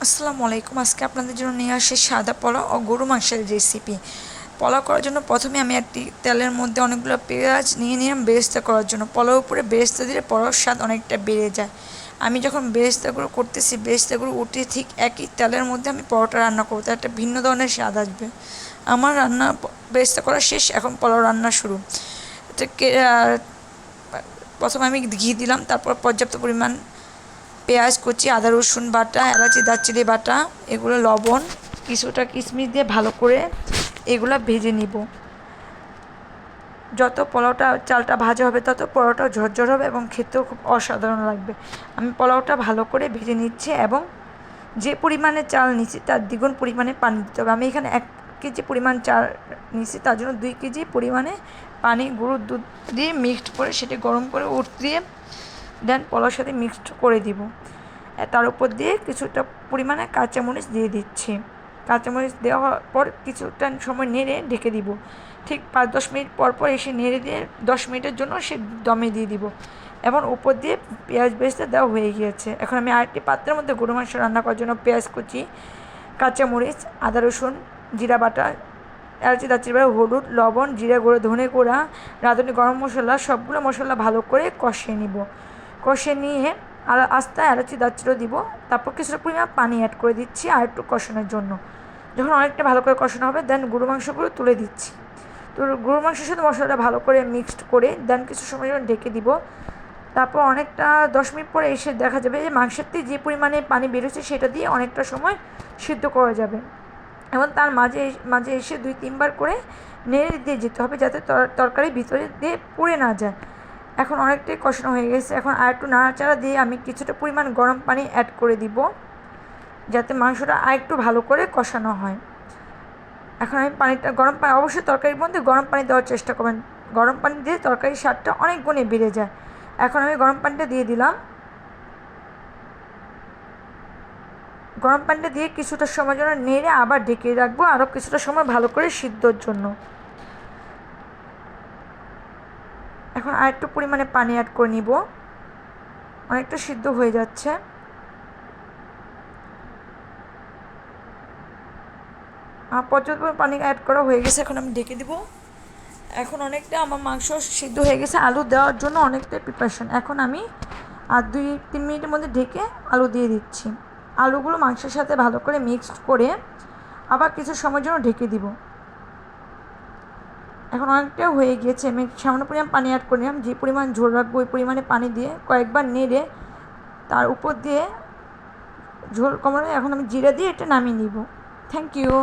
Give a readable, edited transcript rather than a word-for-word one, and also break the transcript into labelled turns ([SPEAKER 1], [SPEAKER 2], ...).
[SPEAKER 1] আসসালামু আলাইকুম। আজকে আপনাদের জন্য নিয়ে আসি সাদা পোলাও ও গরু মাংসের রেসিপি। পোলাও করার জন্য প্রথমে আমি একটি তেলের মধ্যে অনেকগুলো পেঁয়াজ নিয়ে নিলাম বেরেস্তা করার জন্য। পোলাওর উপরে বেরেস্তা দিলে পোলাওর স্বাদ অনেকটা বেড়ে যায়। আমি যখন বেরেস্তাগুলো করতেছি, বেরেস্তাগুলো উঠিয়ে ঠিক একই তেলের মধ্যে আমি পরোটা রান্না করবো, তার একটা ভিন্ন ধরনের স্বাদ আসবে। আমার রান্না বেরেস্তা করা শেষ, এখন পোলাও রান্না শুরু। প্রথমে আমি ঘি দিলাম, তারপর পর্যাপ্ত পরিমাণ পেঁয়াজ কুচি, আদা রসুন বাটা, এলাচি দারচিনি বাটা, এগুলো লবণ, কিছুটা কিশমিশ দিয়ে ভালো করে এগুলো ভেজে নিব। যত পোলাওটা চালটা ভাজা হবে তত পোলাওটাও ঝরঝর হবে এবং খেতেও খুব অসাধারণ লাগবে। আমি পোলাওটা ভালো করে ভেজে নিচ্ছি এবং যে পরিমাণে চাল নিচ্ছি তার দ্বিগুণ পরিমাণে পানি দিতে হবে। আমি এখানে 1 কেজি পরিমাণ চাল নিচ্ছি, তার জন্য 2 কেজি পরিমাণে পানি গরুর দুধ দিয়ে মিক্সড করে সেটি গরম করে দিয়ে দেন পোলাওর সাথে মিক্সড করে দিব। তার উপর দিয়ে কিছুটা পরিমাণে কাঁচামরিচ দিয়ে দিচ্ছি। কাঁচামরিচ দেওয়ার পর কিছুটা সময় নেড়ে ঢেকে দিব। ঠিক 5-10 মিনিট পর পর এসে নেড়ে দিয়ে 10 মিনিটের জন্য সে দমে দিয়ে দিব। এবং উপর দিয়ে পেঁয়াজ বেরেস্তা দেওয়া হয়ে গিয়েছে। এখন আমি আরেকটি পাত্রের মধ্যে গরু মাংস রান্না করার জন্য পেঁয়াজ কুচি, কাঁচামরিচ, আদা রসুন, জিরা বাটা, এলাচি দারচিনি বাটা, হলুদ, লবণ, জিরা গুঁড়ো, ধনে গুঁড়া, রাঁধুনি গরম মশলা, সবগুলো মশলা ভালো করে কষিয়ে নিব। কষিয়ে নিয়ে আস্তে এলাচি দারচিনিও দিব। তারপর কিছুটা পরিমাণ পানি অ্যাড করে দিচ্ছি আর একটু কষানোর জন্য। যখন অনেকটা ভালো করে কষানো হবে দেন গরু মাংসগুলো তুলে দিচ্ছি। তো গরু মাংসের সাথে মশলাটা ভালো করে মিক্সড করে দেন কিছু সময় জন্য ঢেকে দিব। তারপর অনেকটা 10 মিনিট পরে এসে দেখা যাবে যে মাংসের থেকে যে পরিমাণে পানি বেরোচ্ছে সেটা দিয়ে অনেকটা সময় সিদ্ধ করা যাবে। এবং তার মাঝে মাঝে এসে 2-3 বার করে নেড়ে দিয়ে যেতে হবে যাতে তরকারি ভিতরে দিয়ে পুড়ে না যায়। এখন অনেকটাই কষানো হয়ে গেছে। এখন আর একটু নাড়াচাড়া দিয়ে আমি কিছুটা পরিমাণ গরম পানি অ্যাড করে দিব যাতে মাংসটা আর একটু ভালো করে কষানো হয়। এখন আমি পানিটা গরম পানি, অবশ্যই তরকারির মধ্যে গরম পানি দেওয়ার চেষ্টা করবেন। গরম পানি দিয়ে তরকারির স্বাদটা অনেক গুণে বেড়ে যায়। এখন আমি গরম পানিটা দিয়ে দিলাম। গরম পানিটা দিয়ে কিছুটা সময় জন্য নেড়ে আবার ঢেকে রাখবো আরও কিছুটা সময় ভালো করে সিদ্ধর জন্য। এখন আর একটু পরিমাণে পানি অ্যাড করে নিব, অনেকটা সিদ্ধ হয়ে যাচ্ছে। পর্যাপ্ত পানি অ্যাড করা হয়ে গেছে, এখন আমি ঢেকে দিব। এখন অনেকটা আমার মাংস সিদ্ধ হয়ে গেছে, আলু দেওয়ার জন্য অনেকটাই প্রিপারেশন। এখন আমি আর 2-3 মিনিটের মধ্যে ঢেকে আলু দিয়ে দিচ্ছি। আলুগুলো মাংসের সাথে ভালো করে মিক্সড করে আবার কিছু সময়ের জন্য ঢেকে দিব। এখন অনেকটা হয়ে গিয়েছে, আমি সামান্য পরিমাণ পানি অ্যাড করে নিলাম। যে পরিমাণ ঝোল রাখবো ওই পরিমাণে পানি দিয়ে কয়েকবার নেড়ে তার উপর দিয়ে ঝোল কমানো। এখন আমি জিরা দিয়ে এটা নামিয়ে নিব। Thank you.